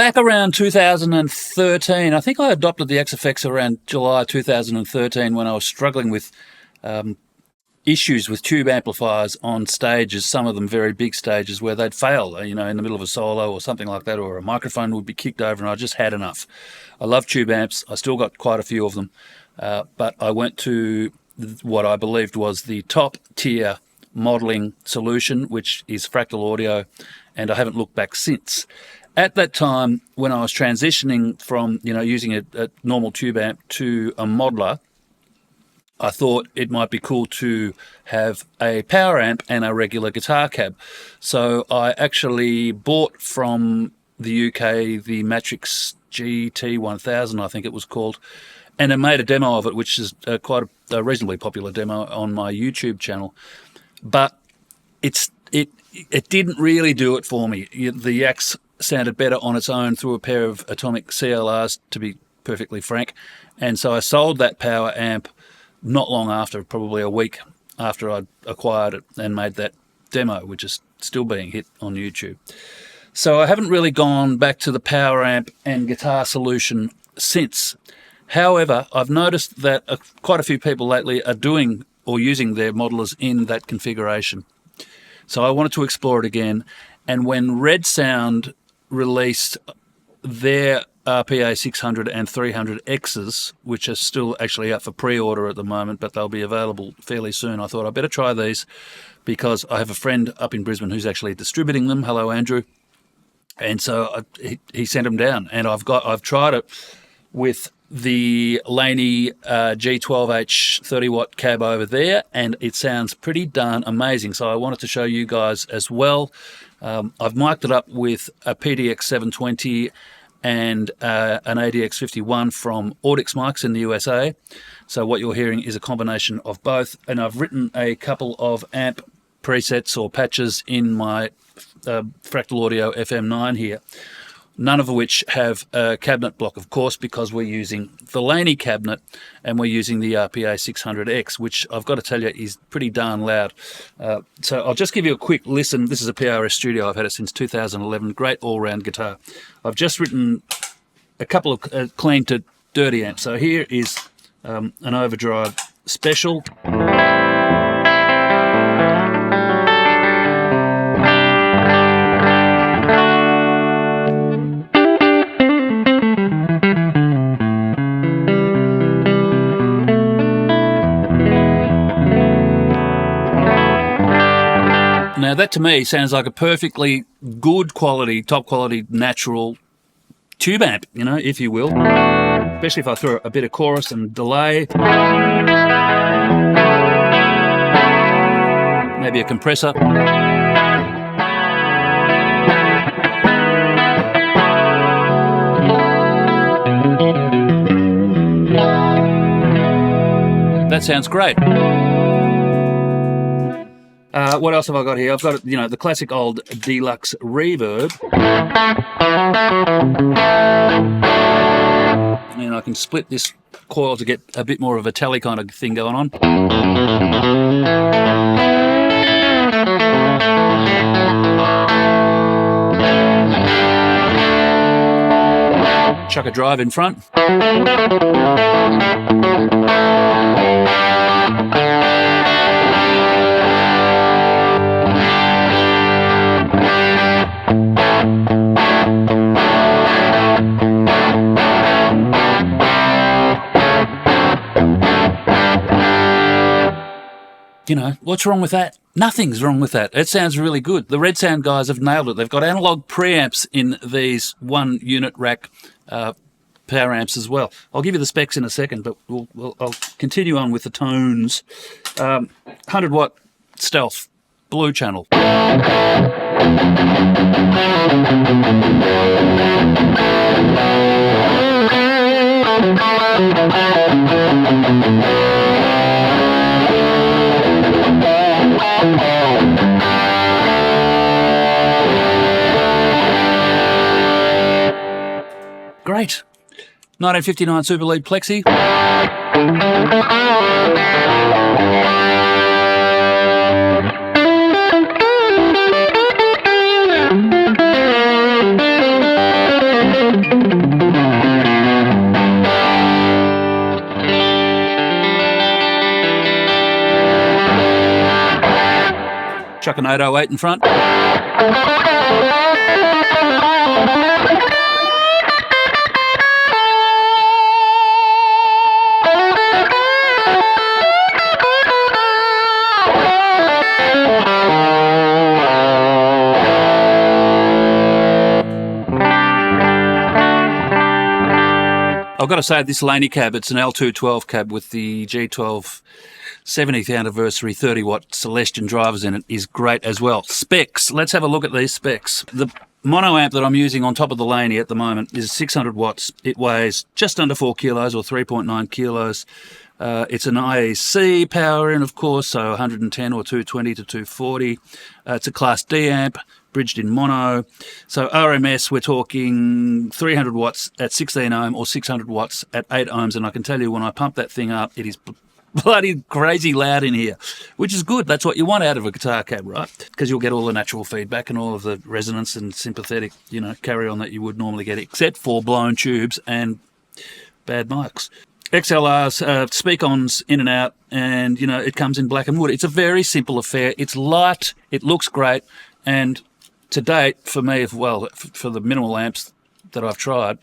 back around 2013. I think I adopted the XFX around July 2013 when I was struggling with issues with tube amplifiers on stages, some of them very big stages where they'd fail, in the middle of a solo or something like that, or a microphone would be kicked over, and I just had enough. I love tube amps. I still got quite a few of them, but I went to what I believed was the top tier modelling solution, which is Fractal Audio, and I haven't looked back since. At that time, when I was transitioning from using a normal tube amp to a modeler, I thought it might be cool to have a power amp and a regular guitar cab. So I actually bought from the UK the Matrix GT1000, I think it was called, and I made a demo of it, which is quite a reasonably popular demo on my YouTube channel. But it didn't really do it for me. The Yax sounded better on its own through a pair of Atomic CLRs, to be perfectly frank. And so I sold that power amp not long after, probably a week after I'd acquired it and made that demo, which is still being hit on YouTube. So I haven't really gone back to the power amp and guitar solution since. However, I've noticed that quite a few people lately are doing or using their modelers in that configuration. So I wanted to explore it again. And when Red Sound released their RPA 600 and 300Xs, which are still actually up for pre-order at the moment, but they'll be available fairly soon, I thought I'd better try these because I have a friend up in Brisbane who's actually distributing them. Hello, Andrew. And so he sent them down, and I've tried it with the Laney G12H 30-watt cab over there, and it sounds pretty darn amazing. So I wanted to show you guys as well. I've mic'd it up with a PDX 720 and an ADX 51 from Audix Mics in the USA. So what you're hearing is a combination of both, and I've written a couple of amp presets or patches in my Fractal Audio FM9 here, none of which have a cabinet block, of course, because we're using the Laney cabinet and we're using the RPA 600X, which I've got to tell you is pretty darn loud. So I'll just give you a quick listen. This is a PRS Studio. I've had it since 2011. Great all-round guitar. I've just written a couple of clean to dirty amps. So here is an Overdrive Special. Now that to me sounds like a perfectly good quality, top quality, natural tube amp, if you will. Especially if I throw a bit of chorus and delay. Maybe a compressor. That sounds great. What else have I got here? I've got, the classic old Deluxe reverb. And I can split this coil to get a bit more of a tele kind of thing going on. Chuck a drive in front. What's wrong with that? Nothing's wrong with that. It sounds really good. The Red Sound guys have nailed it. They've got analog preamps in these one unit rack power amps as well. I'll give you the specs in a second, but I'll continue on with the tones. 100 watt Stealth Blue Channel. Great. 1959 Super Lead Plexi. Chuck an 808 in front. I've got to say, this Laney cab, it's an L212 cab with the G12 70th anniversary 30-watt Celestion drivers in it, is great as well. Specs. Let's have a look at these specs. The mono amp that I'm using on top of the Laney at the moment is 600 watts. It weighs just under 4 kilos or 3.9 kilos. It's an IEC power in, of course, so 110 or 220 to 240. It's a Class D amp, bridged in mono. So RMS, we're talking 300 watts at 16 ohm or 600 watts at 8 ohms. And I can tell you, when I pump that thing up, it is bloody crazy loud in here, which is good. That's what you want out of a guitar cab, right? Because you'll get all the natural feedback and all of the resonance and sympathetic, carry on that you would normally get, except for blown tubes and bad mics. XLRs, speak-ons in and out, and, it comes in black and wood. It's a very simple affair. It's light, it looks great, and to date, for me, for the minimal amps that I've tried,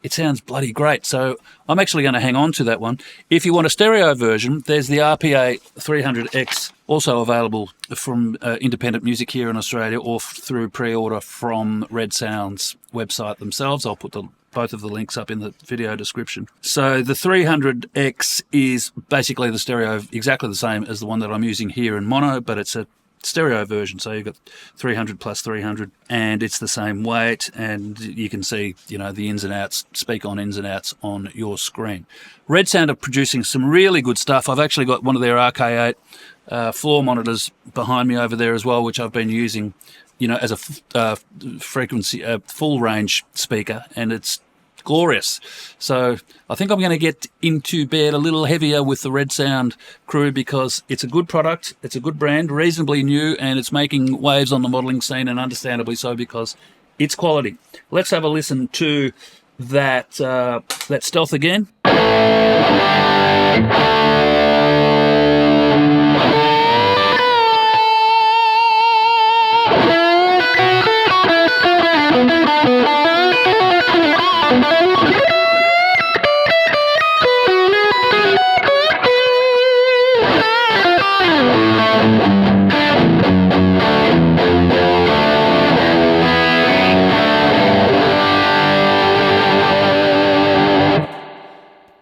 it sounds bloody great. So I'm actually going to hang on to that one. If you want a stereo version, there's the RPA 300X, also available from Independent Music here in Australia, or through pre-order from Red Sound's website themselves. I'll put both of the links up in the video description. So the 300X is basically the stereo, exactly the same as the one that I'm using here in mono, but it's a stereo version. So you've got 300 plus 300, and it's the same weight, and you can see, the ins and outs, speak-on ins and outs on your screen. Red Sound are producing some really good stuff. I've actually got one of their RK8 floor monitors behind me over there as well, which I've been using as a frequency, full range speaker, and it's glorious. So I think I'm going to get into bed a little heavier with the Red Sound crew, because it's a good product, it's a good brand, reasonably new, and it's making waves on the modelling scene, and understandably so, because it's quality. Let's have a listen to that Stealth again.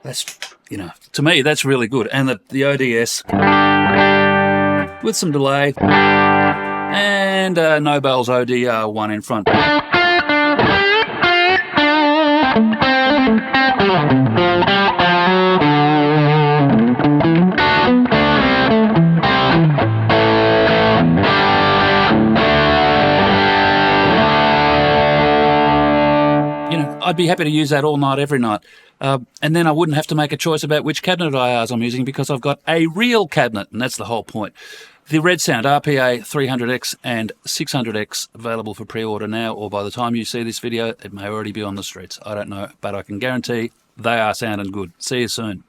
That's, to me, that's really good. And the ODS with some delay, and Nobel's ODR1 in front. I'd be happy to use that all night, every night. And then I wouldn't have to make a choice about which cabinet IRs I'm using, because I've got a real cabinet, and that's the whole point. The Red Sound RPA 300X and 600X available for pre-order now, or by the time you see this video, it may already be on the streets. I don't know, but I can guarantee they are sounding good. See you soon.